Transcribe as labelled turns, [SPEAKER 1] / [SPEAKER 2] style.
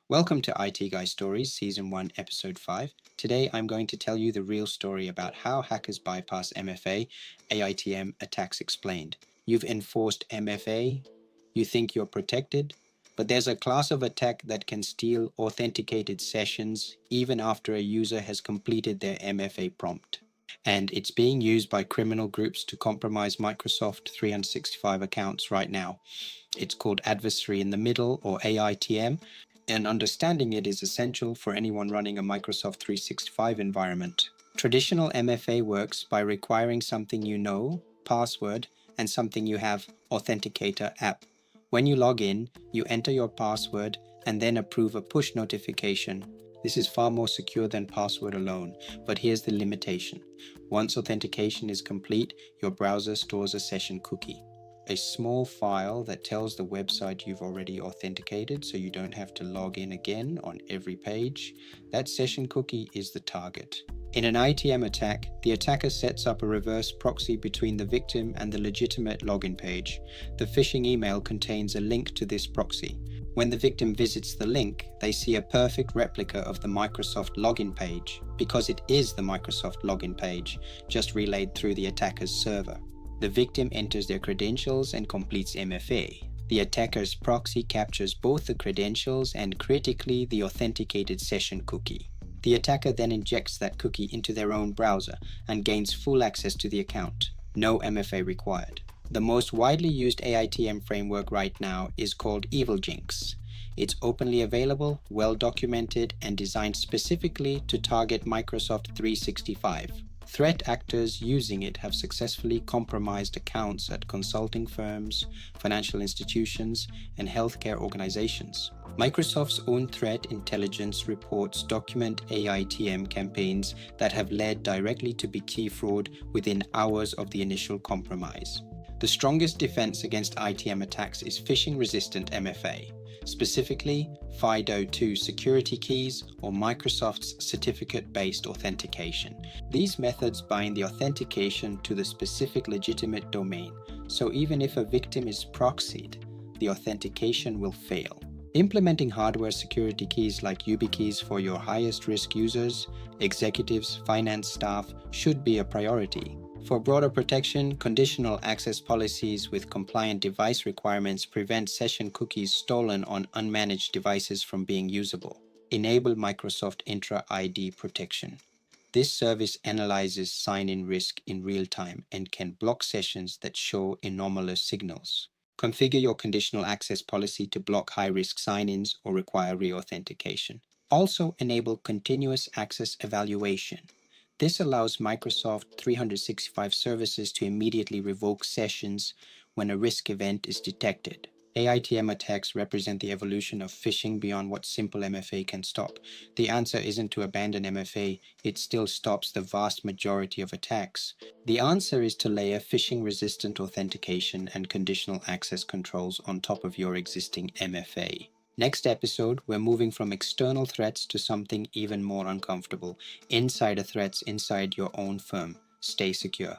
[SPEAKER 1] Welcome to IT Guy Stories, Season 1, Episode 5. Today I'm going to tell you the real story about how hackers bypass MFA, AiTM attacks explained. You've enforced MFA, you think you're protected, but there's a class of attack that can steal authenticated sessions even after a user has completed their MFA prompt. And it's being used by criminal groups to compromise Microsoft 365 accounts right now. It's called Adversary-in-the-Middle, or AiTM, and understanding it is essential for anyone running a Microsoft 365 environment. Traditional MFA works by requiring something you know, password, and something you have, authenticator app. When you log in, you enter your password and then approve a push notification. This is far more secure than password alone, but here's the limitation. Once authentication is complete, your browser stores a session cookie. A small file that tells the website you've already authenticated so you don't have to log in again on every page. That session cookie is the target. In an AiTM attack, the attacker sets up a reverse proxy between the victim and the legitimate login page. The phishing email contains a link to this proxy. When the victim visits the link, they see a perfect replica of the Microsoft login page, because it is the Microsoft login page, just relayed through the attacker's server. The victim enters their credentials and completes MFA. The attacker's proxy captures both the credentials and, critically, the authenticated session cookie. The attacker then injects that cookie into their own browser and gains full access to the account. No MFA required. The most widely used AiTM framework right now is called EvilJinx. It's openly available, well documented, and designed specifically to target Microsoft 365. Threat actors using it have successfully compromised accounts at consulting firms, financial institutions, and healthcare organizations. Microsoft's own threat intelligence reports document AiTM campaigns that have led directly to BT fraud within hours of the initial compromise. The strongest defense against AiTM attacks is phishing-resistant MFA, specifically FIDO2 security keys or Microsoft's certificate-based authentication. These methods bind the authentication to the specific legitimate domain, so even if a victim is proxied, the authentication will fail. Implementing hardware security keys like YubiKeys for your highest risk users, executives, finance staff should be a priority. For broader protection, conditional access policies with compliant device requirements prevent session cookies stolen on unmanaged devices from being usable. Enable Microsoft Intra ID protection. This service analyzes sign-in risk in real time and can block sessions that show anomalous signals. Configure your conditional access policy to block high-risk sign-ins or require re-authentication. Also enable continuous access evaluation. This allows Microsoft 365 services to immediately revoke sessions when a risk event is detected. AiTM attacks represent the evolution of phishing beyond what simple MFA can stop. The answer isn't to abandon MFA, it still stops the vast majority of attacks. The answer is to layer phishing-resistant authentication and conditional access controls on top of your existing MFA. Next episode, we're moving from external threats to something even more uncomfortable: insider threats inside your own firm. Stay secure.